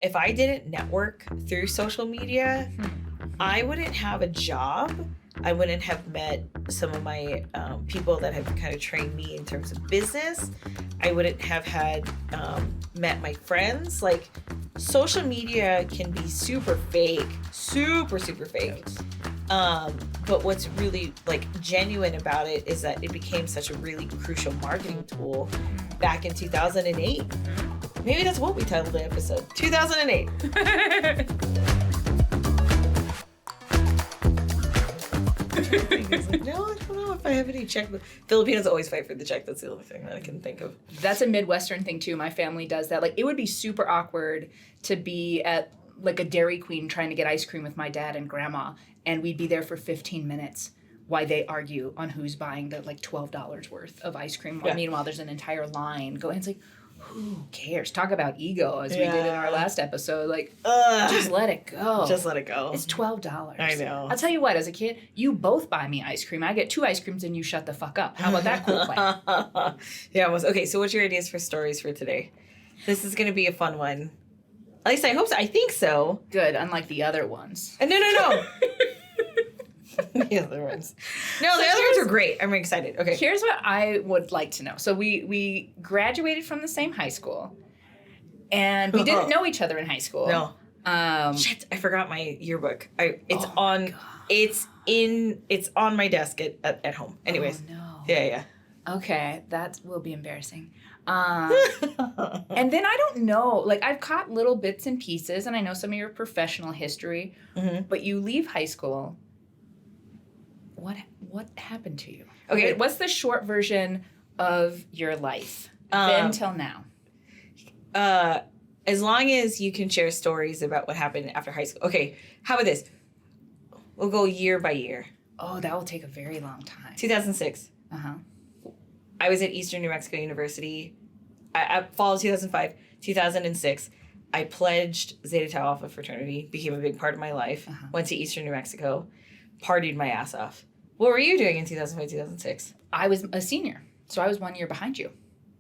if I didn't network through social media, I wouldn't have a job. I wouldn't have met some of my people that have kind of trained me in terms of business. I wouldn't have had met my friends. Like, social media can be super fake, super fake. But what's really like genuine about it is that it became such a really crucial marketing tool back in 2008. Maybe that's what we titled the episode, 2008. Like, no, I don't know if I have any check. Filipinos always fight for the check. That's the only thing that I can think of. That's a Midwestern thing too. My family does that. Like, it would be super awkward to be at like a Dairy Queen trying to get ice cream with my dad and grandma, and we'd be there for 15 minutes while they argue on who's buying the like $12 worth of ice cream. Yeah. Meanwhile, there's an entire line going. It's like, who cares? Talk about ego, as we did in our last episode. Like, just let it go. Just let it go. It's $12. I know. I'll tell you what, as a kid, you both buy me ice cream. I get 2 ice creams and you shut the fuck up. How about that cool plan? Yeah, it was. Okay, so what's your ideas for stories for today? This is going to be a fun one. At least I hope so. I think so. Good, unlike the other ones. No. The other ones. No, the other ones are great. I'm excited. Okay. Here's what I would like to know. So we graduated from the same high school, and we didn't know each other in high school. No. Shit, I forgot my yearbook. It's on my desk at home. Anyways. Oh, no. Yeah. Okay, that will be embarrassing. And then I don't know, like, I've caught little bits and pieces, and I know some of your professional history, but you leave high school. What happened to you? Okay, what's the short version of your life then till now? As long as you can share stories about what happened after high school. Okay, how about this? We'll go year by year. Oh, that will take a very long time. 2006. Uh-huh. I was at Eastern New Mexico University. Fall of 2005, 2006. I pledged Zeta Tau Alpha fraternity, became a big part of my life. Went to Eastern New Mexico, partied my ass off. What were you doing in 2005, 2006? I was a senior, so I was 1 year behind you.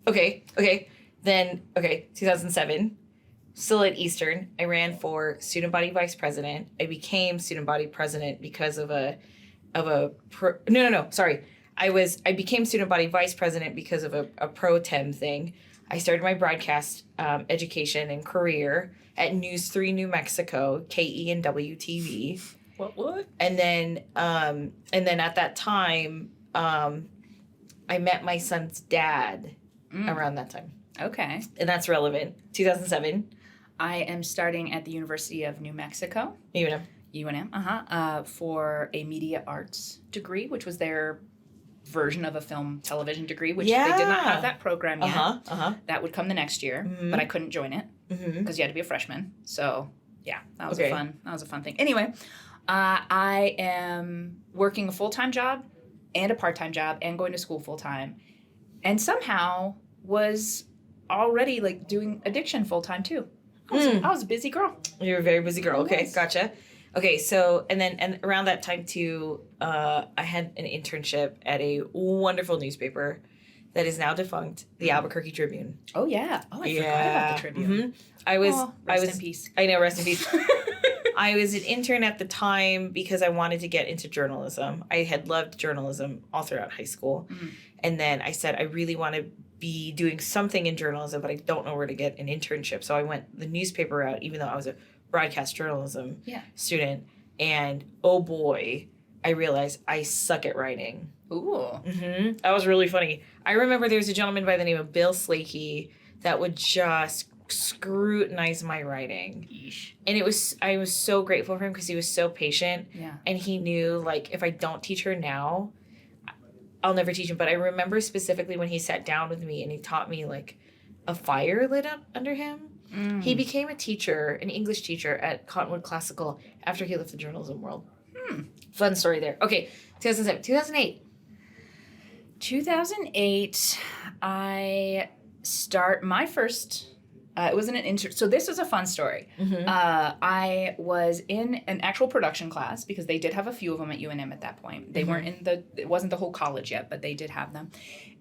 Okay. Then, 2007, still at Eastern. I ran for student body vice president. I became student body president because of I became student body vice president because of a pro tem thing. I started my broadcast education and career at News 3 New Mexico, KE and WTV. What? And then at that time, I met my son's dad around that time. Okay. And that's relevant. 2007. I am starting at the University of New Mexico. UNM, for a media arts degree, which was their version of a film television degree, which they did not have that program yet. That would come the next year, but I couldn't join it because you had to be a freshman. So yeah, that was a fun thing. Anyway, I am working a full-time job and a part-time job and going to school full-time, and somehow was already like doing addiction full-time too. I was a busy girl. You were a very busy girl. Okay, gotcha. Okay, so, and around that time, too, I had an internship at a wonderful newspaper that is now defunct, the Albuquerque Tribune. Oh, yeah. Oh, I forgot about the Tribune. Rest in peace. I know, rest in peace. I was an intern at the time because I wanted to get into journalism. I had loved journalism all throughout high school. And then I said, I really want to be doing something in journalism, but I don't know where to get an internship. So I went the newspaper route, even though I was a broadcast journalism student, and oh boy, I realized I suck at writing. Ooh. That was really funny. I remember there was a gentleman by the name of Bill Slakey that would just scrutinize my writing. Yeesh. And I was so grateful for him because he was so patient. Yeah. And he knew, like, if I don't teach her now, I'll never teach him. But I remember specifically when he sat down with me and he taught me, like, a fire lit up under him. He became a teacher, an English teacher at Cottonwood Classical after he left the journalism world. Fun story there. Okay, 2007. 2008. 2008, I start my first, it wasn't an intern, so this was a fun story. I was in an actual production class because they did have a few of them at UNM at that point. They weren't it wasn't the whole college yet, but they did have them.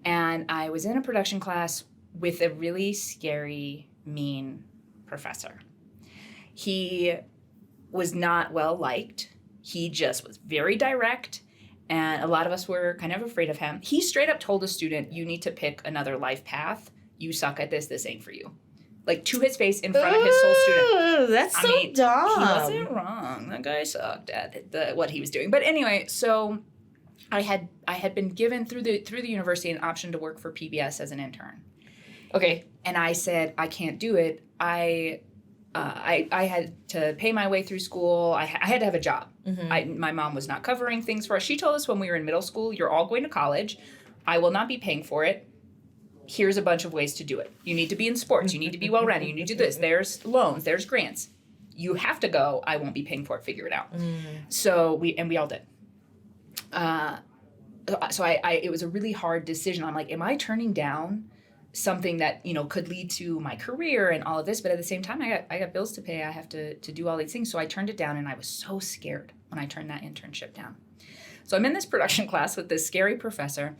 And I was in a production class with a really scary, mean professor. He was not well liked. He just was very direct, and a lot of us were kind of afraid of him. He straight up told a student, you need to pick another life path. You suck at this. This ain't for you. Like, to his face in front of his sole student. That's so dumb. He wasn't wrong. That guy sucked at what he was doing. But anyway, so I had been given through the university an option to work for PBS as an intern. Okay. And I said, I can't do it. I had to pay my way through school. I had to have a job. Mm-hmm. My mom was not covering things for us. She told us when we were in middle school, you're all going to college. I will not be paying for it. Here's a bunch of ways to do it. You need to be in sports. You need to be well-rounded. You need to do this. There's loans. There's grants. You have to go. I won't be paying for it. Figure it out. So we all did. So it was a really hard decision. I'm like, am I turning down something that, could lead to my career and all of this? But at the same time, I got bills to pay. I have to do all these things. So I turned it down, and I was so scared when I turned that internship down. So I'm in this production class with this scary professor,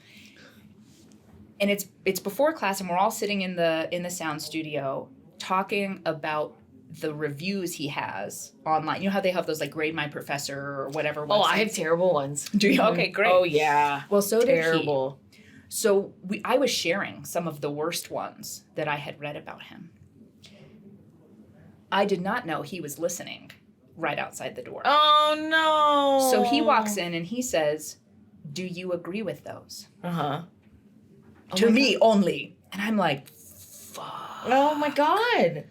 and it's before class, and we're all sitting in the sound studio talking about the reviews he has online. You know how they have those like grade my professor or whatever. Oh, I have terrible ones. Do you? Okay, great. Oh yeah. Well, so terrible. Did he. So I was sharing some of the worst ones that I had read about him. I did not know he was listening right outside the door. Oh no. So he walks in and he says, "Do you agree with those?" Uh-huh. To me only. And I'm like, fuck. Oh my God.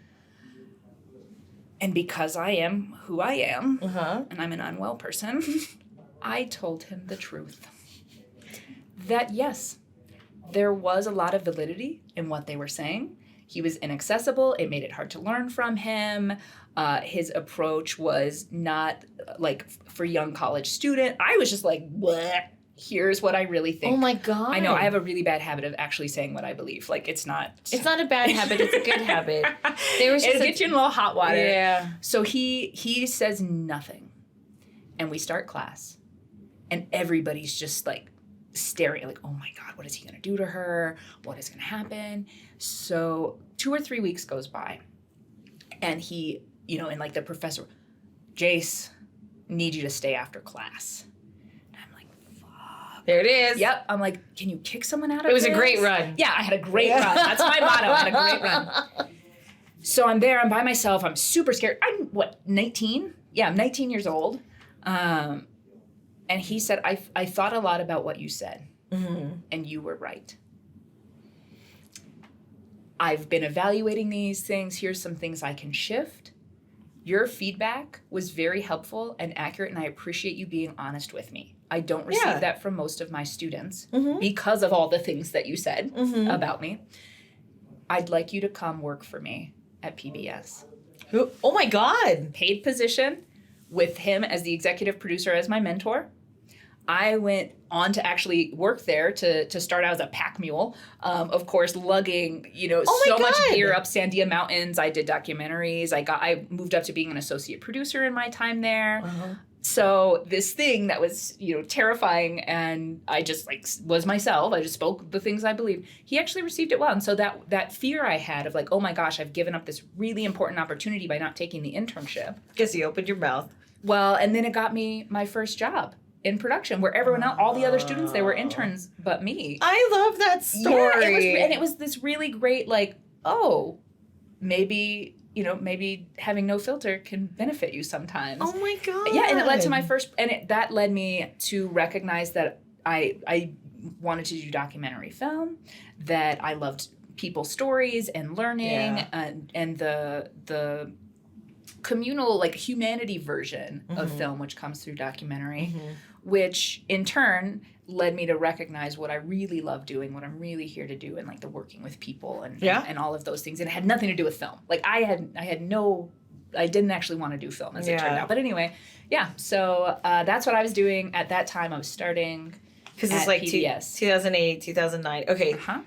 And because I am who I am, uh-huh, and I'm an unwell person, I told him the truth. That yes, there was a lot of validity in what they were saying. He was inaccessible. It made it hard to learn from him. His approach was not like for young college student. I was just like, bleh. Here's what I really think. Oh my God. I know, I have a really bad habit of actually saying what I believe. Like, it's not a bad habit, it's a good habit. It'll get you in a little hot water. Yeah. So he says nothing. And we start class. And everybody's just like staring, like, oh my God, what is he gonna do to her? What is gonna happen? So 2 or 3 weeks goes by. And he, and like the professor, Jace, need you to stay after class. There it is. Yep. I'm like, can you kick someone out of this? It was a great run. Yeah, I had a great run. That's my motto. I had a great run. So I'm there. I'm by myself. I'm super scared. I'm, 19? Yeah, I'm 19 years old. And he said, I thought a lot about what you said. Mm-hmm. And you were right. I've been evaluating these things. Here's some things I can shift. Your feedback was very helpful and accurate, and I appreciate you being honest with me. I don't receive that from most of my students because of all the things that you said about me. I'd like you to come work for me at PBS. Oh my God. Paid position with him as the executive producer as my mentor. I went on to actually work there to start out as a pack mule. Of course, lugging, much gear up Sandia Mountains. I did documentaries. I moved up to being an associate producer in my time there. Uh-huh. So this thing that was, terrifying, and I just was myself. I just spoke the things I believed. He actually received it well. And so that fear I had of like, oh my gosh, I've given up this really important opportunity by not taking the internship. Because you opened your mouth. Well, and then it got me my first job in production, where everyone else, all the other students, they were interns, but me. I love that story. Yeah, it was this really great, maybe having no filter can benefit you sometimes. Oh my God. Yeah, and it led to my first, that led me to recognize that I wanted to do documentary film, that I loved people's stories and learning, and the communal, humanity version of film, which comes through documentary, which in turn led me to recognize what I really love doing, what I'm really here to do, and the working with people and all of those things. And it had nothing to do with film. I didn't actually want to do film as it turned out. But anyway, so that's what I was doing at that time. I was starting because it's PBS. 2008, 2009. Okay. Uh-huh.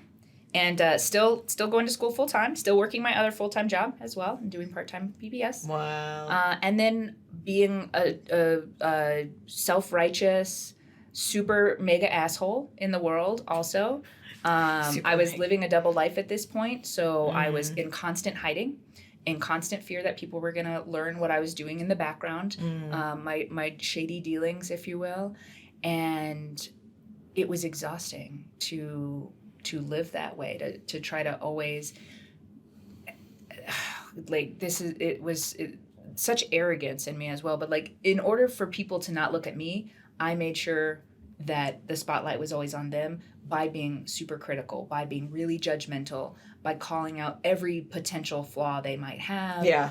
And still going to school full time, still working my other full time job as well, and doing part time PBS. Wow. And then being a self-righteous, super mega asshole in the world. Also, I was living a double life at this point, so I was in constant hiding, in constant fear that people were going to learn what I was doing in the background, my shady dealings, if you will. And it was exhausting to live that way, to try to always, like, such arrogance in me as well. But, like, in order for people to not look at me, I made sure that the spotlight was always on them by being super critical, by being really judgmental, by calling out every potential flaw they might have. Yeah.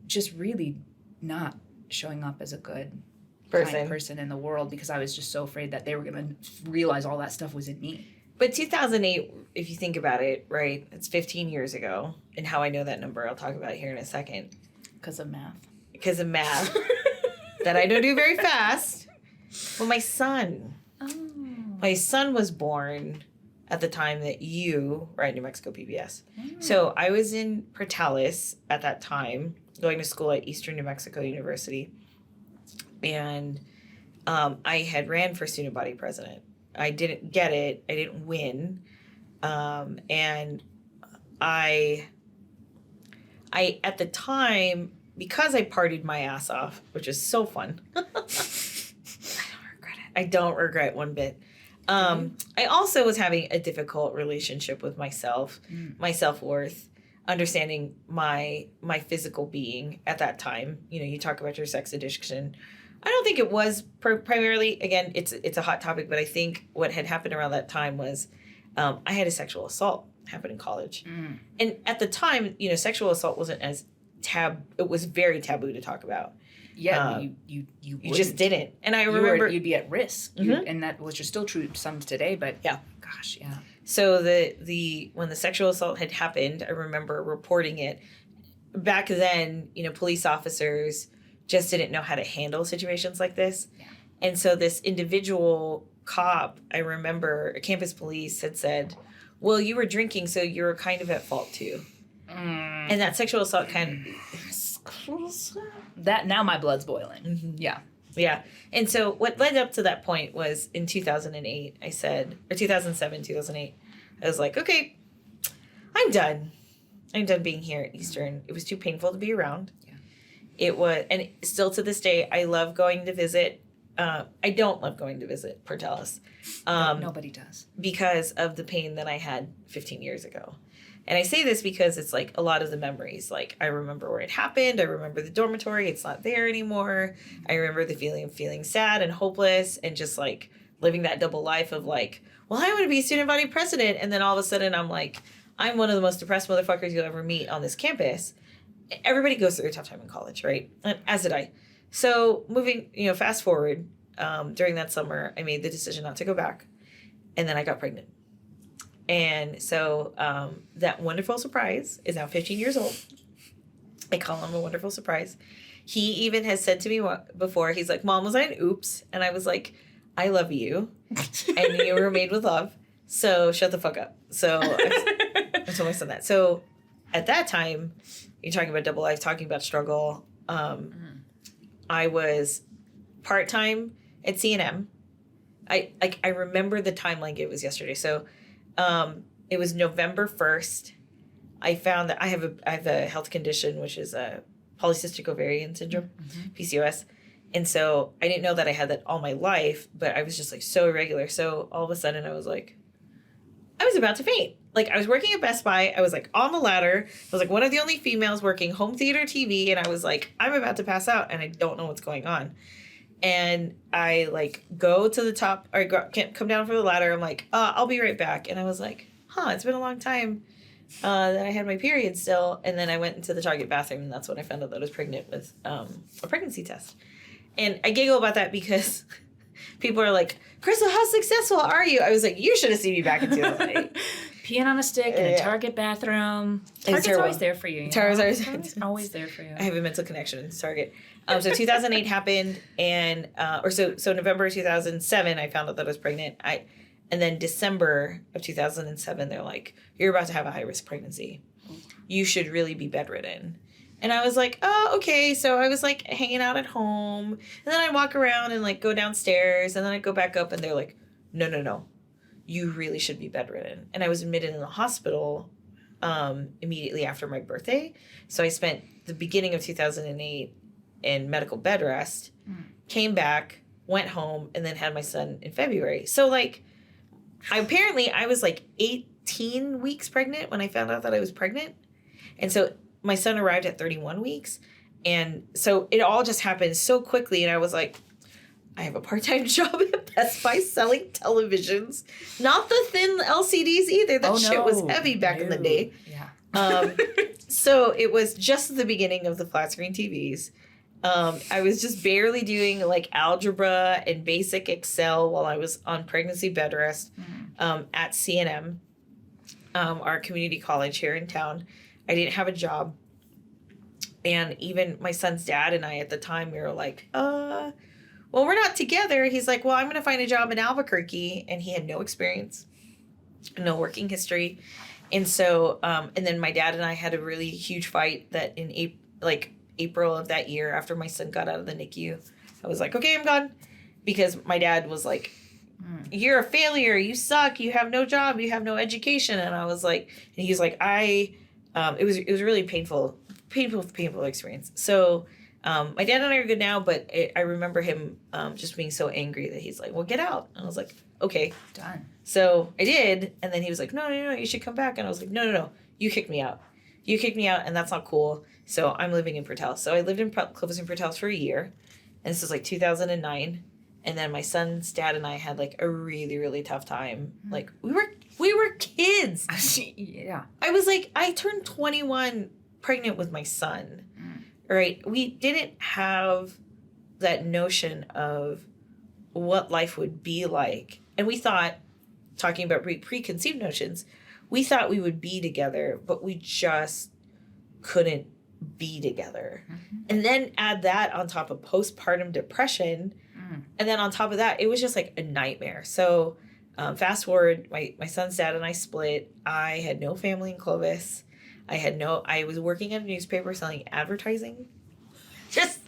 Just really not showing up as a good kind person in the world, because I was just so afraid that they were going to realize all that stuff was in me. But 2008, if you think about it, right, it's 15 years ago. And how I know that number, I'll talk about it here in a second. Because of math. Because of math. That I don't do very fast. Well, my son was born at the time that you were at New Mexico PBS. So I was in Portales at that time, going to school at Eastern New Mexico University. And I had ran for student body president. I didn't get it. I didn't win. And I at the time, because I partied my ass off, which is so fun. I don't regret it one bit. I also was having a difficult relationship with myself, my self-worth, understanding my physical being at that time. You know, you talk about your sex addiction. I don't think it was primarily, again, it's a hot topic, but I think what had happened around that time was I had a sexual assault happen in college. And at the time, you know, sexual assault wasn't as it was very taboo to talk about. Yeah, you just didn't. And I remember you'd be at risk, and that was still true some today. But yeah, gosh, yeah. So when the sexual assault had happened, I remember reporting it. Back then, you know, police officers just didn't know how to handle situations like this, and so this individual cop, I remember, campus police had said, "Well, you were drinking, so you were kind of at fault too." And that sexual assault kind of... That, now my blood's boiling. Yeah. And so what led up to that point was in 2008, I said, or 2007, 2008, I was like, okay, I'm done. I'm done being here at Eastern. It was too painful to be around. Yeah. It was, and still to this day, I love going to visit. I don't love going to visit Portales. Nobody does. Because of the pain that I had 15 years ago. And I say this because it's like a lot of the memories. Like, I remember where it happened. I remember the dormitory. It's not there anymore. I remember the feeling of feeling sad and hopeless and just like living that double life of like, well, I want to be student body president. And then all of a sudden I'm like, I'm one of the most depressed motherfuckers you'll ever meet on this campus. Everybody goes through a tough time in college, right? And as did I. So moving, you know, fast forward, during that summer, I made the decision not to go back. And then I got pregnant. And so that wonderful surprise is now 15 years old. I call him a wonderful surprise. He even has said to me before, he's like, Mom, was I an oops? And I was like, I love you. And you were made with love. So shut the fuck up. So I told my son that. So at that time, you're talking about double life, talking about struggle. I was part-time at C&M. I remember the time like it was yesterday. So it was November 1st. I found that I have a health condition, which is a polycystic ovarian syndrome, PCOS. And so I didn't know that I had that all my life, but I was just like so irregular. So all of a sudden I was like, I was about to faint. Like, I was working at Best Buy. I was like on the ladder. I was like one of the only females working home theater TV. And I was like, I'm about to pass out and I don't know what's going on. And I like go to the top or can't come down from the ladder. I'm like, I'll be right back. And I was like, it's been a long time that I had my period still. And then I went into the Target bathroom and that's when I found out that I was pregnant with a pregnancy test. And I giggle about that because people are like, Kristelle, how successful are you? I was like, you should have seen me back in 2008. Peeing on a stick in a Target bathroom. Target's always there for you. Target's always there for you. I have a mental connection to Target. So 2008 happened, and so November 2007, I found out that I was pregnant. And then December of 2007, they're like, you're about to have a high risk pregnancy. You should really be bedridden. And I was like, oh, okay. So I was like hanging out at home, and then I walk around and like go downstairs, and then I go back up, and they're like, no, you really should be bedridden. And I was admitted in the hospital immediately after my birthday. So I spent the beginning of 2008 in medical bed rest, came back, went home, and then had my son in February. So, like, I was, like, 18 weeks pregnant when I found out that I was pregnant. And so my son arrived at 31 weeks. And so it all just happened so quickly. And I was like, I have a part-time job at Best Buy selling televisions. Not the thin LCDs either. That shit was heavy back in the day. Yeah. So it was just the beginning of the flat screen TVs. I was just barely doing like algebra and basic Excel while I was on pregnancy bed rest at CNM, our community college here in town. I didn't have a job. And even my son's dad and I at the time, we were like, well, we're not together. He's like, well, I'm going to find a job in Albuquerque. And he had no experience, no working history. And so, and then my dad and I had a really huge fight that in April of that year, after my son got out of the NICU, I was like, okay, I'm gone. Because my dad was like, you're a failure. You suck. You have no job. You have no education. And I was like, and he's like, it was really painful experience. So, my dad and I are good now, but I remember him just being so angry that he's like, well, get out. And I was like, okay. Done. So I did. And then he was like, no, you should come back. And I was like, no. You kicked me out. And that's not cool. So I'm living in Portales. So I lived in Clovis and Portales for a year. And this was like 2009. And then my son's dad and I had like a really, really tough time. Like we were kids. Yeah. I turned 21 pregnant with my son. Right? We didn't have that notion of what life would be like. And we thought, talking about preconceived notions, we thought we would be together, but we just couldn't be together. And then add that on top of postpartum depression. And then on top of that, it was just like a nightmare. So fast forward, my son's dad and I split. I had no family in Clovis. I was working at a newspaper selling advertising. Just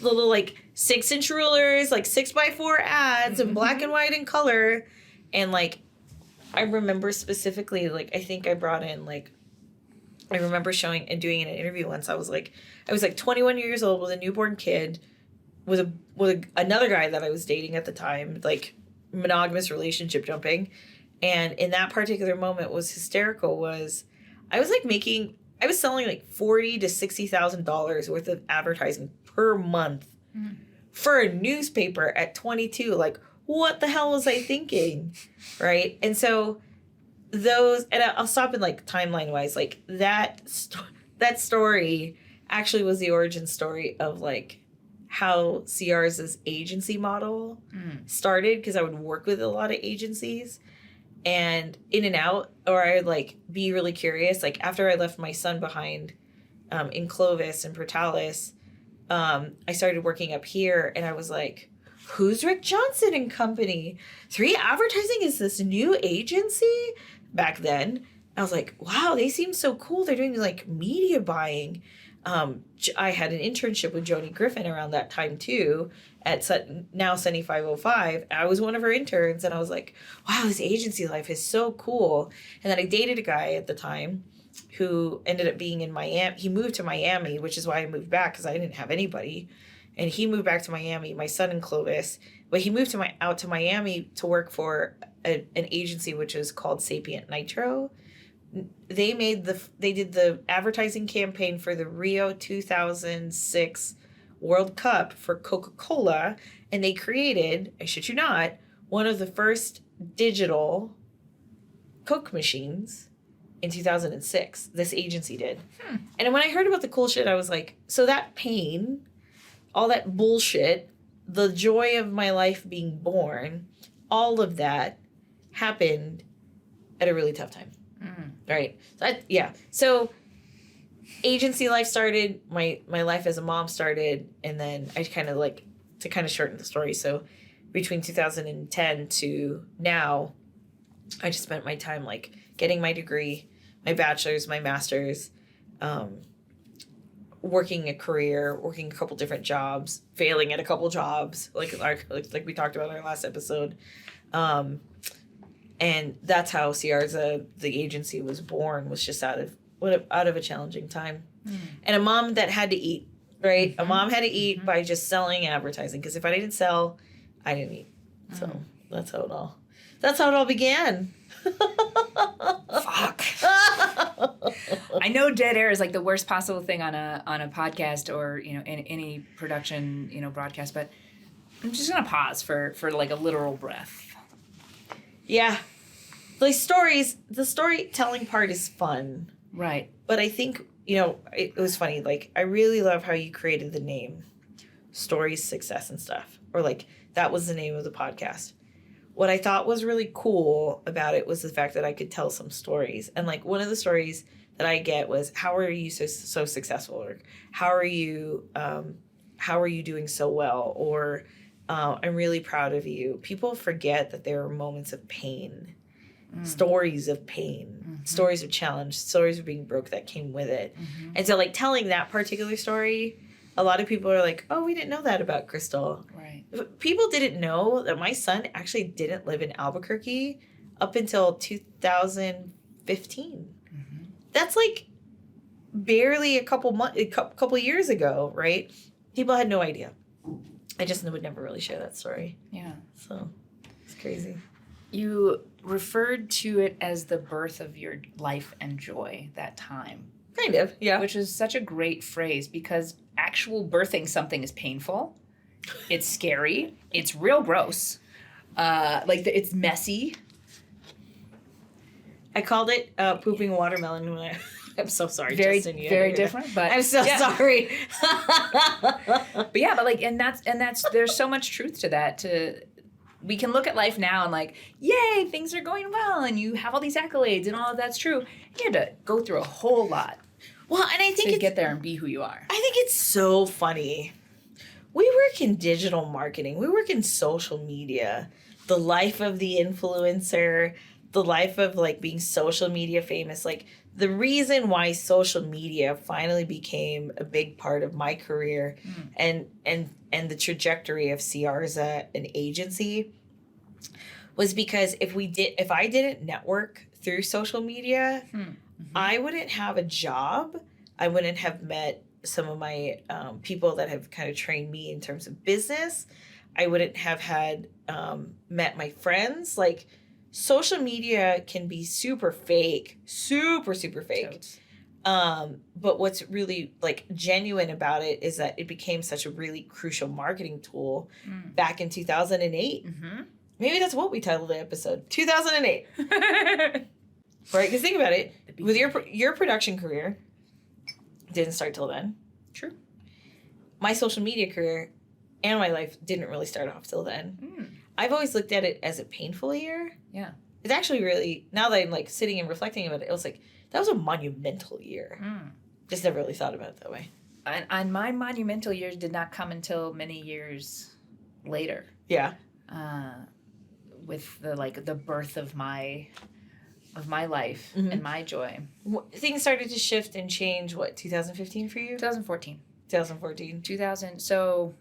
little like 6-inch rulers, like 6x4 ads in black and white and color. And like, I remember specifically, like, I think I brought in like, I remember showing and doing an interview once. I was like 21 years old with a newborn kid with another guy that I was dating at the time, like monogamous relationship jumping. And in that particular moment was hysterical was I was selling like $40,000 to $60,000 worth of advertising per month for a newspaper at 22. Like, what the hell was I thinking? Right. And so and I'll stop in like timeline wise, like that story actually was the origin story of like how Siarza's agency model started, because I would work with a lot of agencies and in and out, or I would like be really curious. Like after I left my son behind in Clovis and Portales, I started working up here and I was like, who's Rick Johnson and Company? 3 Advertising is this new agency back then. I was like, wow, they seem so cool. They're doing like media buying. I had an internship with Joni Griffin around that time too at now Sunny 505. I was one of her interns and I was like, wow, this agency life is so cool. And then I dated a guy at the time who ended up being in Miami. He moved to Miami, which is why I moved back, because I didn't have anybody. And he moved back to Miami, my son in Clovis. But he moved out to Miami to work for an agency which is called Sapient Nitro. They did the advertising campaign for the Rio 2006 World Cup for Coca-Cola, and they created, I shit you not, one of the first digital Coke machines in 2006. This agency did. And when I heard about the cool shit, I was like, so that pain, all that bullshit, the joy of my life being born, all of that happened at a really tough time. Right. So agency life started, my life as a mom started, and then I kind of like, to kind of shorten the story, so between 2010 to now, I just spent my time like getting my degree, my bachelor's, my master's, working a career, working a couple different jobs, failing at a couple jobs, like we talked about in our last episode. And that's how Siarza, the agency, was born, was just out of a challenging time. And a mom that had to eat, right? A mom had to eat by just selling advertising, because if I didn't sell, I didn't eat. So that's how it all began. Fuck. I know dead air is like the worst possible thing on a podcast or, you know, in any production, you know, broadcast, but I'm just gonna pause for like a literal breath. Yeah. The storytelling part is fun. Right. But I think, you know, it was funny. Like, I really love how you created the name Stories, Success, and Stuff. Or, like, that was the name of the podcast. What I thought was really cool about it was the fact that I could tell some stories. And, like, one of the stories that I get was, how are you so successful? Or how are you doing so well? Or I'm really proud of you. People forget that there are moments of pain. Stories of pain, stories of challenge, stories of being broke that came with it. And so, like, telling that particular story, a lot of people are like, oh, we didn't know that about Kristelle. Right. People didn't know that my son actually didn't live in Albuquerque up until 2015. That's like barely a couple years ago, right? People had no idea. I just would never really share that story. Yeah. So it's crazy. You referred to it as the birth of your life and joy, that time. Kind of, yeah. Which is such a great phrase, because actual birthing something is painful. It's scary. It's real gross. It's messy. I called it pooping watermelon when I'm so sorry, very, Justin. Very different, but I'm so sorry. But yeah, but like, and that's there's so much truth to that. We can look at life now and like, yay, things are going well, and you have all these accolades, and all of that's true. You had to go through a whole lot. Well, and I think to get there and be who you are. I think it's so funny. We work in digital marketing. We work in social media. The life of the influencer, the life of like being social media famous. Like, the reason why social media finally became a big part of my career and the trajectory of Siarza, an agency, was because if I didn't network through social media, I wouldn't have a job. I wouldn't have met some of my people that have kind of trained me in terms of business. I wouldn't have had met my friends. Like, social media can be super fake, super fake. But what's really like genuine about it is that it became such a really crucial marketing tool back in 2008. Maybe that's what we titled the episode, 2008. Right? Because think about it, with your production career, didn't start till then. True. My social media career and my life didn't really start off till then. I've always looked at it as a painful year. Yeah. It's actually really, now that I'm like sitting and reflecting about it, it was like, that was a monumental year. Just never really thought about it that way. And my monumental years did not come until many years later. Yeah. With the birth of my life and my joy. Things started to shift and change, 2015 for you? 2014. 2014. So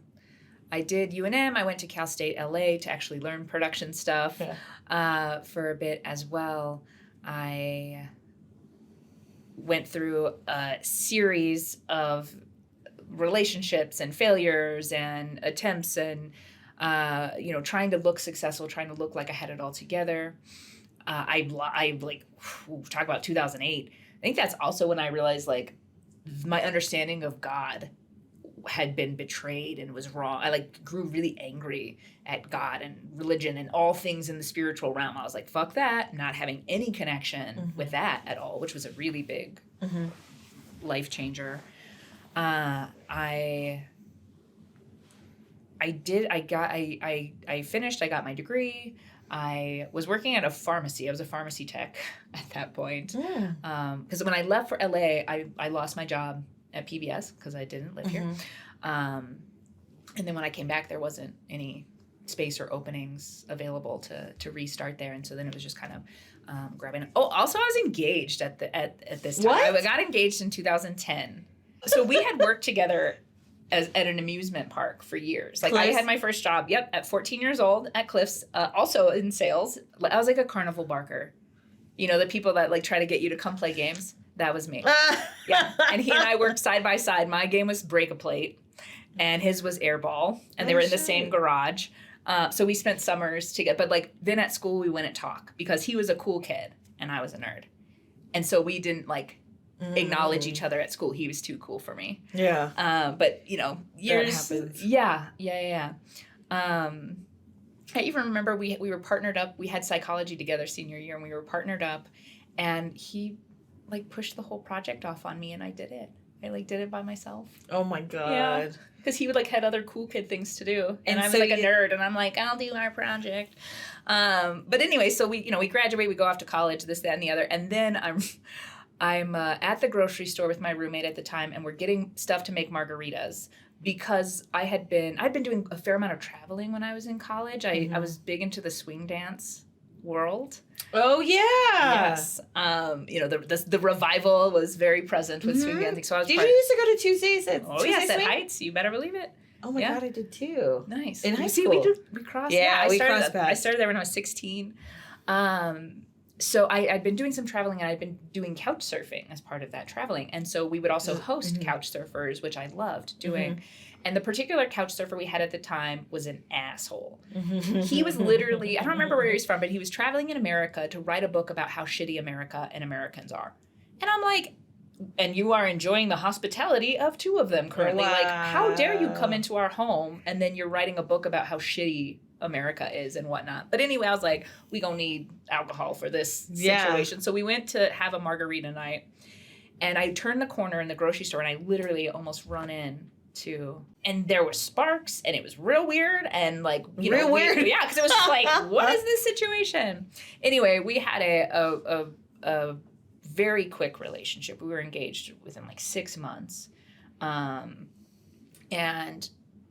I did UNM. I went to Cal State LA to actually learn production stuff for a bit as well. I went through a series of relationships and failures and attempts and, trying to look successful, trying to look like I had it all together. Talk about 2008. I think that's also when I realized like my understanding of God had been betrayed and was wrong. I grew really angry at God and religion and all things in the spiritual realm. I was like, fuck that, not having any connection with that at all, which was a really big life changer. I finished, I got my degree. I was working at a pharmacy. I was a pharmacy tech at that point. Because when I left for LA, I lost my job at PBS because I didn't live here. And then when I came back, there wasn't any space or openings available to restart there. And so then it was just kind of grabbing. Oh, also I was engaged at this time. What? I got engaged in 2010. So we had worked together at an amusement park for years. Like, Cliffs? I had my first job, at 14 years old at Cliffs, also in sales. I was like a carnival barker. You know, the people that like try to get you to come play games? That was me. Yeah. And he and I worked side by side. My game was Break-A-Plate, and his was Airball, and they were in the same garage. So we spent summers together. But like then at school we wouldn't talk because he was a cool kid and I was a nerd. And so we didn't like acknowledge each other at school. He was too cool for me. Yeah. But you know, years. That happens. Yeah. I even remember we were partnered up. We had psychology together senior year, and we were partnered up. And he like pushed the whole project off on me, and I did it. I like did it by myself. Oh my God. Yeah. Because he would like had other cool kid things to do, and I was like a nerd, and I'm like, I'll do our project. But anyway, so we graduate, we go off to college, this, that, and the other, and then I'm at the grocery store with my roommate at the time, and we're getting stuff to make margaritas because I'd been doing a fair amount of traveling when I was in college. I was big into the swing dance world. Oh yeah. Yes. The revival was very present with swing dancing. So I was. Did you used to go to Tuesdays at? Oh yes, at Heights. You better believe it. Oh my God, I did too. Nice. In high school, we crossed. Yeah, we crossed paths. I started there when I was 16. So I'd been doing some traveling, and I'd been doing couch surfing as part of that traveling. And so we would also host couch surfers, which I loved doing. And the particular couch surfer we had at the time was an asshole. He was literally, I don't remember where he was from, but he was traveling in America to write a book about how shitty America and Americans are. And I'm like, and you are enjoying the hospitality of two of them currently. Wow. Like, how dare you come into our home and then you're writing a book about how shitty America is and whatnot. But anyway, I was like, we gonna need alcohol for this situation. So we went to have a margarita night, and I turned the corner in the grocery store, and I literally almost run in and there were sparks, and it was real weird, and like weird. Yeah, because it was just like, what is this situation? Anyway, we had a very quick relationship. We were engaged within like 6 months, and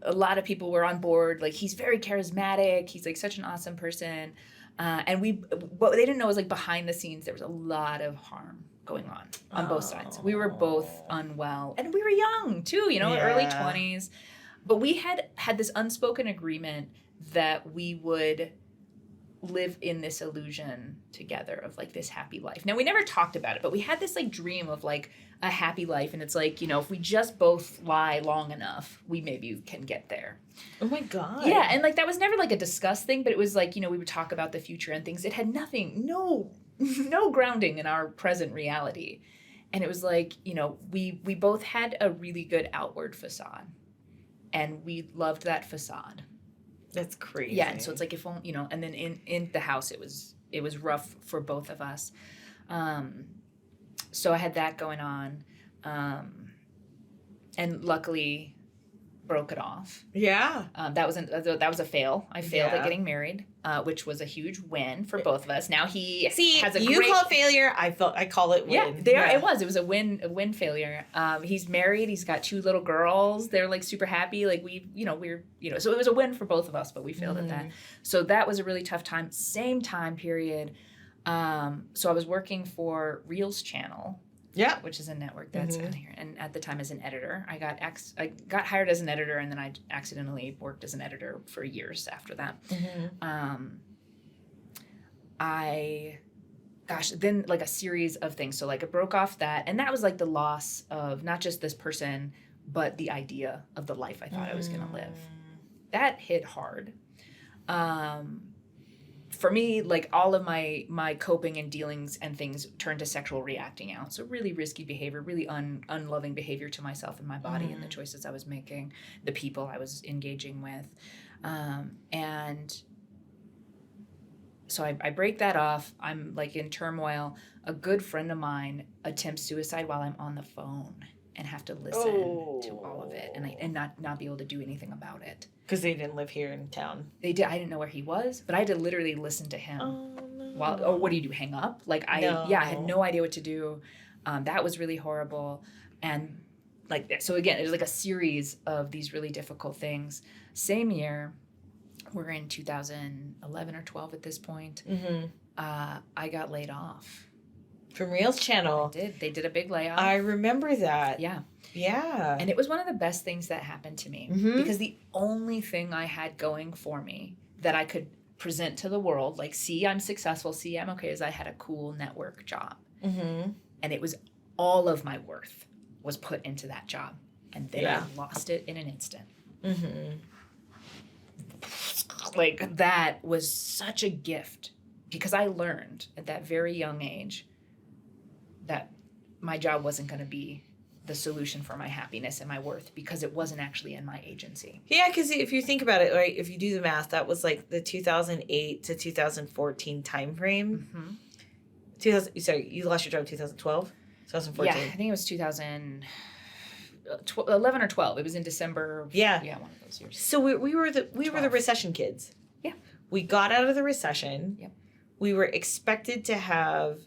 a lot of people were on board. Like, he's very charismatic. He's like such an awesome person, and what they didn't know was like behind the scenes there was a lot of harm going on both sides. We were both unwell, and we were young too, early 20s. But we had this unspoken agreement that we would live in this illusion together of like this happy life. Now, we never talked about it, but we had this like dream of like a happy life, and it's like, if we just both lie long enough, we maybe can get there. Oh my God. Yeah, and like that was never like a discussed thing, but it was like, we would talk about the future and things. It had no grounding in our present reality. And it was like, we both had a really good outward facade, and we loved that facade. That's crazy. Yeah, and so it's like, if only, and then in the house it was rough for both of us. So I had that going on, and luckily broke it off. Yeah. That was a fail. I failed at getting married, which was a huge win for both of us. Now he has a you call it failure. I call it win. Yeah, it was a win failure. He's married. He's got 2 little girls. They're like super happy. Like so it was a win for both of us, but we failed at that. So that was a really tough time. Same time period. So I was working for Reels Channel. Yeah, which is a network that's on here, and at the time as an editor, I got hired as an editor, and then I accidentally worked as an editor for years after that. Then like a series of things. So like it broke off that, and that was like the loss of not just this person, but the idea of the life I thought I was going to live. That hit hard. For me, like all of my coping and dealings and things turned to sexual reacting out. So really risky behavior, really unloving behavior to myself and my body and the choices I was making, the people I was engaging with. And so I break that off. I'm like in turmoil. A good friend of mine attempts suicide while I'm on the phone and have to listen to all of it and not be able to do anything about it. Because they didn't live here in town. They did. I didn't know where he was, but I had to literally listen to him. Oh, no. What do you do? Hang up? Like I had no idea what to do. That was really horrible. And like, so again, it was like a series of these really difficult things. Same year, we're in 2011 or 12 at this point. I got laid off. From Reels Channel. They did a big layoff. I remember that. Yeah. Yeah. And it was one of the best things that happened to me because the only thing I had going for me that I could present to the world, like, see, I'm successful, see, I'm okay, is I had a cool network job. And it was all of my worth was put into that job. And then I lost it in an instant. Like, that was such a gift because I learned at that very young age that my job wasn't going to be the solution for my happiness and my worth because it wasn't actually in my agency. Yeah, because if you think about it, right, if you do the math, that was like the 2008 to 2014 time frame. 2000. Sorry, you lost your job in 2012? 2014? Yeah, I think it was 2011 or 12. It was in December. Yeah. Yeah, one of those years. So we were the recession kids. Yeah. We got out of the recession. Yep. We were expected to have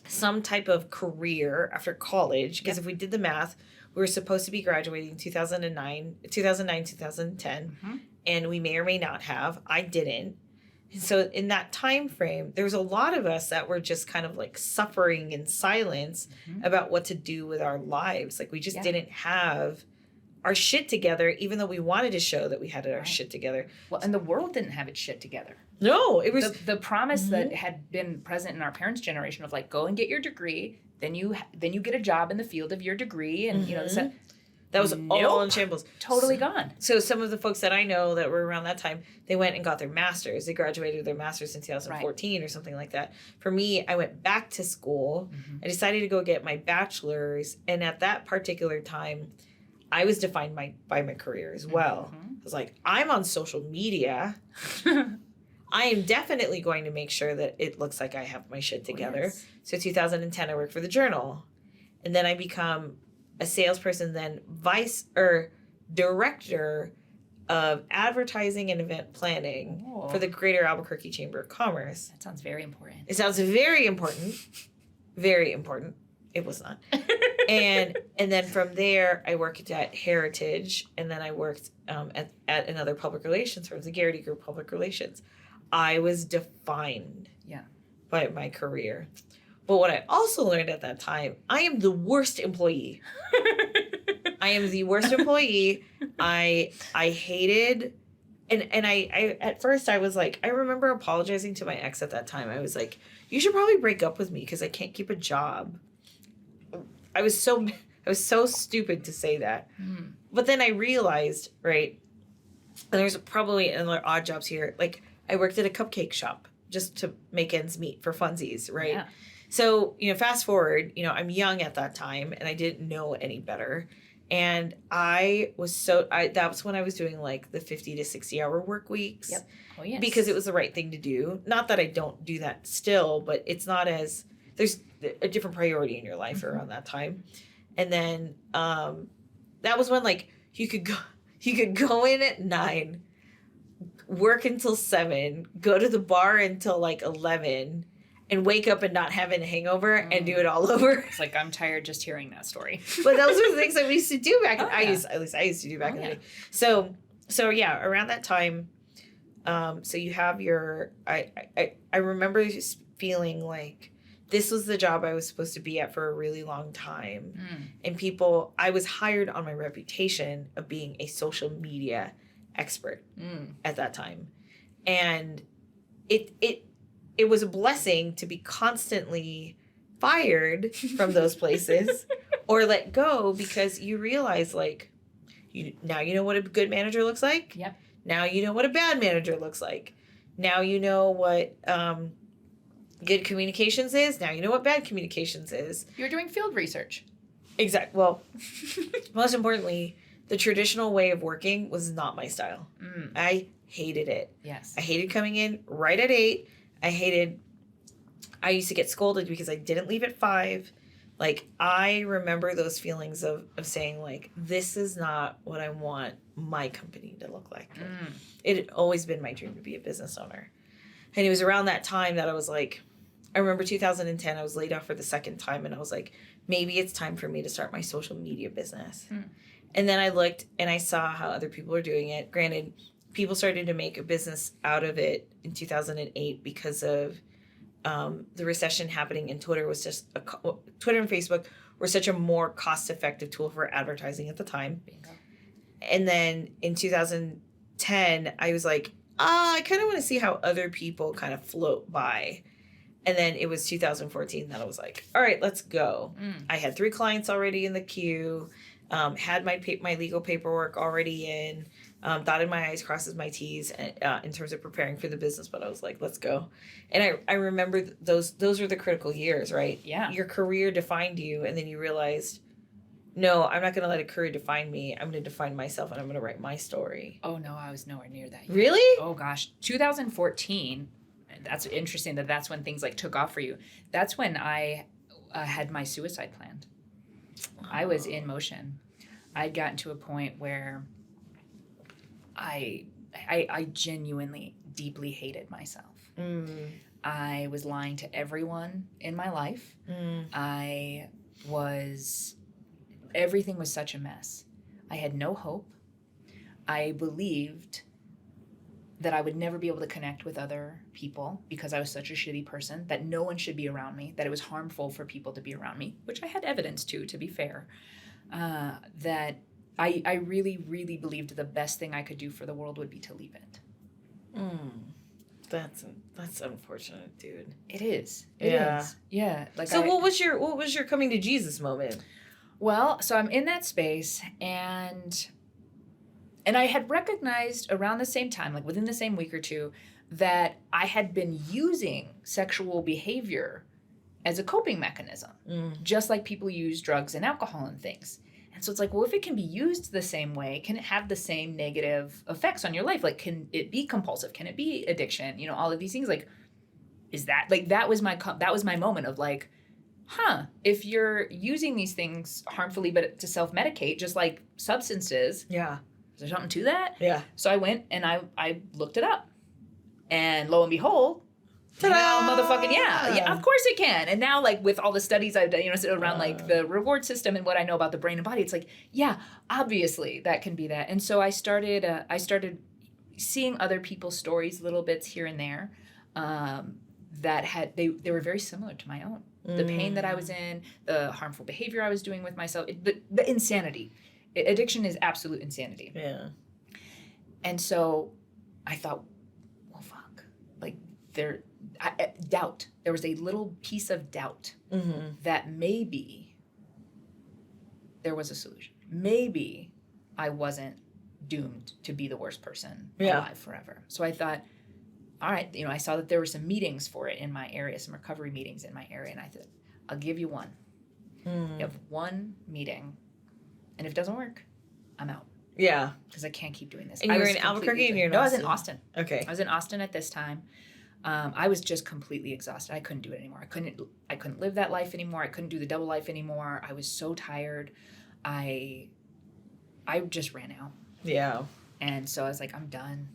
some type of career after college because if we did the math, we were supposed to be graduating 2009, 2010, and we may or may not have. I didn't. And so in that time frame, there was a lot of us that were just kind of like suffering in silence about what to do with our lives. Like we just didn't have our shit together, even though we wanted to show that we had our shit together. Well, and the world didn't have its shit together. No, it was the promise that had been present in our parents' generation of like, go and get your degree, then you get a job in the field of your degree, and you know that was all in shambles. Totally gone. So some of the folks that I know that were around that time, they went and got their masters. They graduated with their masters in 2014 or something like that. For me, I went back to school. I decided to go get my bachelor's, and at that particular time, I was defined by my career as well. I was like, I'm on social media. I am definitely going to make sure that it looks like I have my shit together. So 2010, I worked for the Journal. And then I become a salesperson, then director of advertising and event planning for the Greater Albuquerque Chamber of Commerce. That sounds very important. It sounds very important. Very important. It was not. and then from there, I worked at Heritage, and then I worked at another public relations firm, the Garrity Group Public Relations. I was defined by my career. But what I also learned at that time, I am the worst employee. I am the worst employee. I hated, and I at first I was like, I remember apologizing to my ex at that time. I was like, you should probably break up with me because I can't keep a job. I was so stupid to say that. But then I realized, right, and there's probably another odd jobs here, like I worked at a cupcake shop just to make ends meet for funsies, right? Yeah. So, fast forward, I'm young at that time and I didn't know any better. And that was when I was doing like the 50 to 60 hour work weeks. Yep. Oh, yes. Because it was the right thing to do. Not that I don't do that still, but it's not as, there's a different priority in your life around that time. And then that was when like you could go in at 9, work until 7, go to the bar until like 11, and wake up and not have a hangover and do it all over. It's like, I'm tired just hearing that story. But those were the things that we used to do back I used to do back in the day. So yeah, around that time, so you have your, I remember just feeling like this was the job I was supposed to be at for a really long time. And I was hired on my reputation of being a social media expert at that time. And it was a blessing to be constantly fired from those places or let go because you realize like now you know what a good manager looks like. Yep. Now you know what a bad manager looks like. Now you know what good communications is. Now you know what bad communications is. You're doing field research. Exactly. Well, most importantly, the traditional way of working was not my style. I hated it. Yes. I hated coming in right at 8. I used to get scolded because I didn't leave at 5. Like, I remember those feelings of saying, like, this is not what I want my company to look like. It had always been my dream to be a business owner. And it was around that time that I was like, I remember 2010, I was laid off for the second time, and I was like, maybe it's time for me to start my social media business. And then I looked, and I saw how other people were doing it. Granted, people started to make a business out of it in 2008 because of the recession happening, and Twitter was just Twitter and Facebook were such a more cost-effective tool for advertising at the time. Bingo. And then in 2010, I was like, I kind of want to see how other people kind of float by. And then it was 2014 that I was like, all right, let's go. I had 3 clients already in the queue, had my legal paperwork already in, dotted my I's, crosses my T's in terms of preparing for the business. But I was like, let's go. And I remember those were the critical years, right? Yeah. Your career defined you, and then you realized, no, I'm not going to let a career define me. I'm going to define myself, and I'm going to write my story. Oh, no, I was nowhere near that yet. Really? Oh, gosh. 2014, that's interesting that's when things like took off for you. That's when I had my suicide planned. I was in motion. I'd gotten to a point where I genuinely, deeply hated myself. I was lying to everyone in my life. Everything was such a mess. I had no hope. I believed that I would never be able to connect with other people because I was such a shitty person, that no one should be around me, that it was harmful for people to be around me, which I had evidence to be fair, that I really, really believed the best thing I could do for the world would be to leave it. That's unfortunate, dude. It is. It is. Yeah. So what was your coming to Jesus moment? Well, so I'm in that space, and I had recognized around the same time, like within the same week or two, that I had been using sexual behavior as a coping mechanism, just like people use drugs and alcohol and things. And so it's like, well, if it can be used the same way, can it have the same negative effects on your life? Like, can it be compulsive? Can it be addiction? You know, all of these things. Like, is that like that was my moment of like, if you're using these things harmfully, but to self-medicate, just like substances, is there something to that? Yeah. So I went and I looked it up, and lo and behold, motherfucking yeah, of course it can. And now, like with all the studies I've done, around like the reward system and what I know about the brain and body, it's like, yeah, obviously that can be that. And so I started seeing other people's stories, little bits here and there, that they were very similar to my own. The pain that I was in, the harmful behavior I was doing with myself, the insanity. Addiction is absolute insanity. Yeah. And so I thought, well, fuck. Like doubt. There was a little piece of doubt that maybe there was a solution. Maybe I wasn't doomed to be the worst person alive forever. So I thought, all right, I saw that there were some meetings for it in my area, some recovery meetings in my area. And I thought, I'll give you one. You have one meeting. And if it doesn't work, I'm out. Yeah. Because I can't keep doing this. And you were in Albuquerque and you're in Austin? No, I was in Austin. Okay. I was in Austin at this time. I was just completely exhausted. I couldn't do it anymore. I couldn't live that life anymore. I couldn't do the double life anymore. I was so tired. I just ran out. Yeah. And so I was like, I'm done.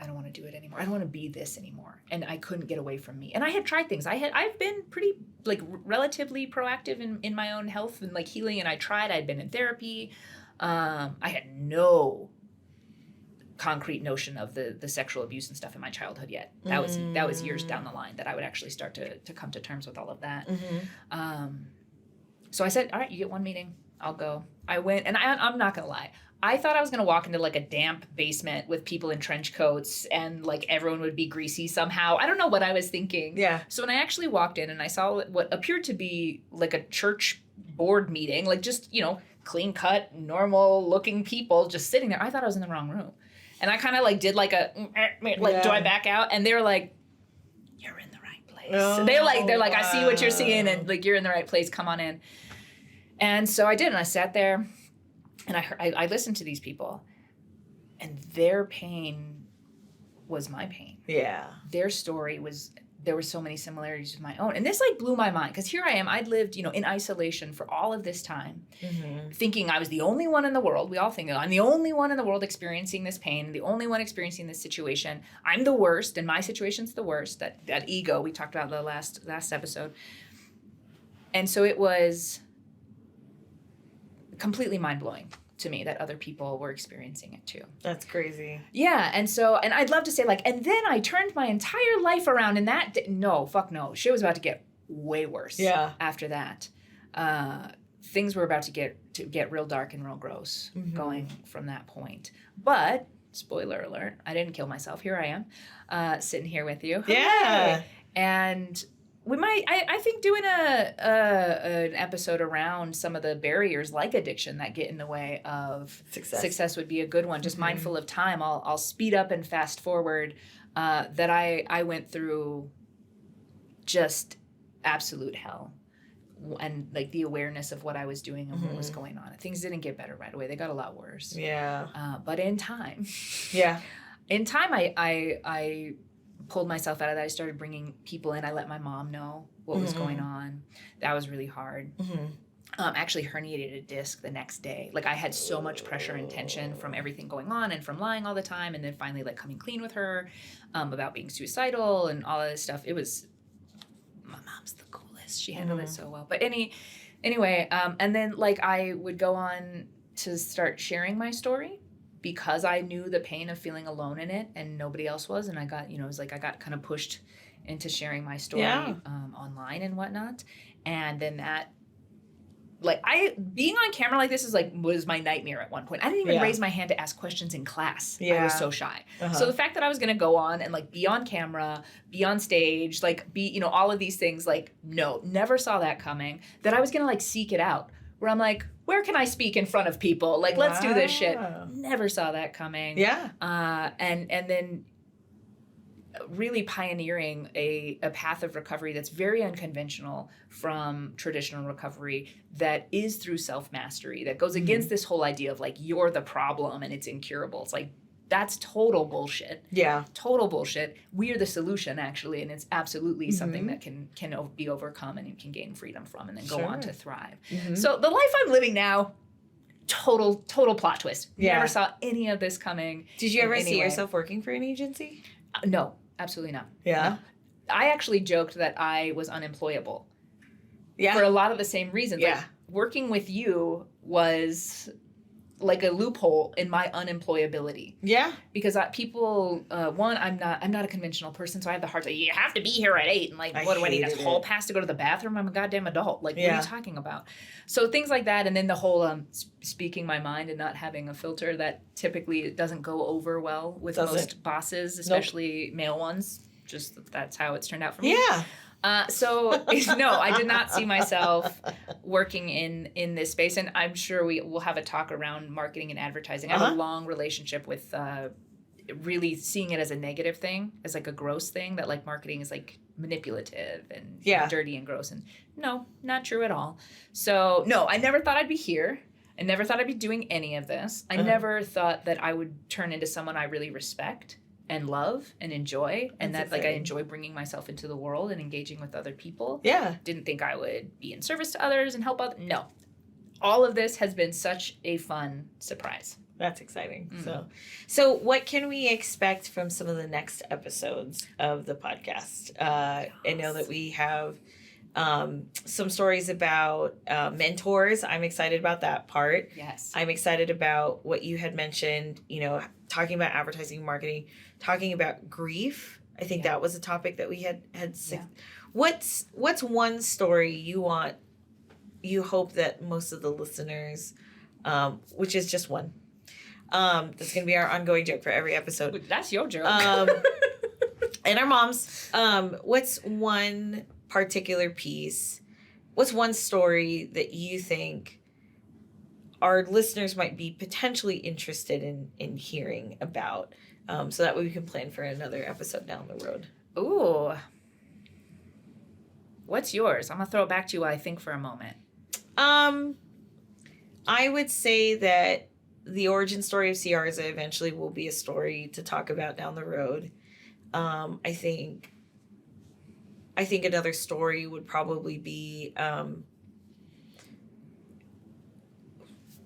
I don't want to do it anymore. I don't want to be this anymore. And I couldn't get away from me. And I had tried things. I've been pretty like relatively proactive in my own health and like healing. And I'd been in therapy. I had no concrete notion of the sexual abuse and stuff in my childhood yet. That was years down the line that I would actually start to come to terms with all of that. So I said, all right, you get one meeting. I'll go. I went, and I'm not going to lie. I thought I was going to walk into like a damp basement with people in trench coats and like everyone would be greasy somehow. I don't know what I was thinking. Yeah. So when I actually walked in and I saw what appeared to be like a church board meeting, like just, clean cut, normal looking people just sitting there, I thought I was in the wrong room. And I kind of like did like do I back out? And they were like, you're in the right place. Oh, they're like, I see what you're seeing and like, you're in the right place. Come on in. And so I did. And I sat there. And I listened to these people, and their pain was my pain. Yeah. Their story there were so many similarities with my own. And this like blew my mind, because here I am. I'd lived, in isolation for all of this time, thinking I was the only one in the world. We all think I'm the only one in the world experiencing this pain, the only one experiencing this situation. I'm the worst, and my situation's the worst. That ego we talked about the last episode. And so it was completely mind-blowing to me that other people were experiencing it too. That's crazy. Yeah. And I'd love to say like, and then I turned my entire life around and no, fuck no. Shit was about to get way worse. Yeah. After that. Things were about to get real dark and real gross going from that point. But spoiler alert, I didn't kill myself. Here I am, sitting here with you. Yeah. And we might, I think doing an episode around some of the barriers like addiction that get in the way of success would be a good one. Just mindful of time. I'll speed up and fast forward that I went through just absolute hell. And like the awareness of what I was doing and what was going on. Things didn't get better right away. They got a lot worse. Yeah. But in time. Yeah. In time, I pulled myself out of that. I started bringing people in. I let my mom know what was going on. That was really hard. Actually herniated a disc the next day. Like I had so much pressure and tension from everything going on and from lying all the time. And then finally like coming clean with her about being suicidal and all of this stuff. It was, my mom's the coolest. She handled it so well. But anyway, and then like I would go on to start sharing my story because I knew the pain of feeling alone in it and nobody else was. And I got, it was like I got kind of pushed into sharing my story online and whatnot. And then that, like being on camera like this was my nightmare at one point. I didn't even raise my hand to ask questions in class. I was so shy. So the fact that I was going to go on and like be on camera, be on stage, like be, all of these things, like, no, never saw that coming, that I was going to like seek it out where I'm like, where can I speak in front of people? Like, let's do this shit. Never saw that coming. Yeah. And then really pioneering a path of recovery that's very unconventional from traditional recovery, that is through self-mastery, that goes against this whole idea of like, you're the problem and it's incurable. It's like, that's total bullshit. Yeah. Total bullshit. We are the solution, actually, and it's absolutely something that can be overcome and you can gain freedom from and then go on to thrive. So the life I'm living now, total plot twist. Never saw any of this coming. Did you ever see yourself working for an agency? No, absolutely not. Yeah. No. I actually joked that I was unemployable. Yeah. For a lot of the same reasons. Yeah. Like, working with you was like a loophole in my unemployability. Yeah. Because people, one, I'm not a conventional person, so I have the hard time. You have to be here at 8, and like, what do I need? A hall pass to go to the bathroom? I'm a goddamn adult. Like, what are you talking about? So things like that, and then the whole speaking my mind and not having a filter, that typically doesn't go over well with most bosses, especially male ones. Just that's how it's turned out for me. Yeah. So no, I did not see myself working in this space, and I'm sure we will have a talk around marketing and advertising. I have a long relationship with really seeing it as a negative thing, as like a gross thing, that like marketing is like manipulative and dirty and gross, and no, not true at all. So no, I never thought I'd be here. I never thought I'd be doing any of this. I never thought that I would turn into someone I really respect and love and enjoy, and that like I enjoy bringing myself into the world and engaging with other people. Yeah. Didn't think I would be in service to others and help others. No. All of this has been such a fun surprise. That's exciting. So what can we expect from some of the next episodes of the podcast? I know that we have some stories about mentors. I'm excited about that part. Yes. I'm excited about what you had mentioned, talking about advertising, marketing, talking about grief. I think that was a topic that we had. What's one story you hope that most of the listeners, which is just one, that's going to be our ongoing joke for every episode. That's your joke. And our moms. What's one particular piece? What's one story that you think our listeners might be potentially interested in hearing about, so that way we can plan for another episode down the road? Ooh. What's yours? I'm going to throw it back to you while I think for a moment. I would say that the origin story of Siarza eventually will be a story to talk about down the road. I think another story would probably be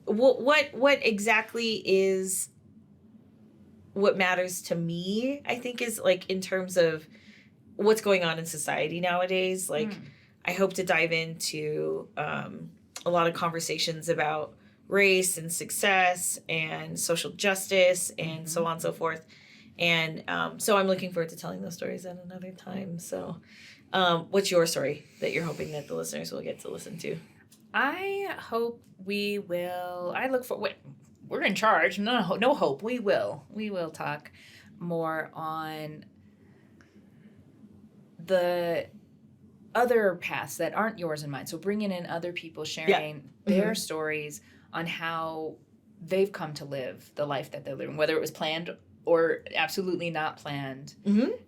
what exactly is what matters to me, I think, is like in terms of what's going on in society nowadays. Like I hope to dive into a lot of conversations about race and success and social justice and so on and so forth. And so I'm looking forward to telling those stories at another time. So what's your story that you're hoping that the listeners will get to listen to? I hope we will. I look for. We're in charge. No hope. We will. We will talk more on the other paths that aren't yours and mine. So bringing in other people sharing their stories on how they've come to live the life that they're living, whether it was planned or absolutely not planned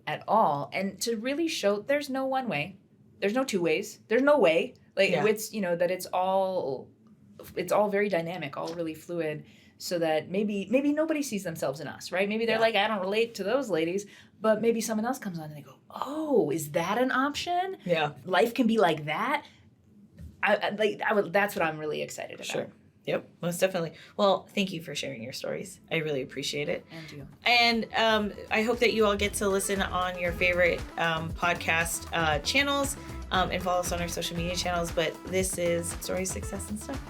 at all. And to really show there's no one way. There's no two ways. There's no way. Like it's, that it's all very dynamic, all really fluid, so that maybe nobody sees themselves in us, right? Maybe they're like, I don't relate to those ladies, but maybe someone else comes on and they go, oh, is that an option? Yeah. Life can be like that. That's what I'm really excited about. Sure. Yep, most definitely. Well, thank you for sharing your stories. I really appreciate it. And you. And I hope that you all get to listen on your favorite podcast channels and follow us on our social media channels. But this is Stories, Success, and Stuff.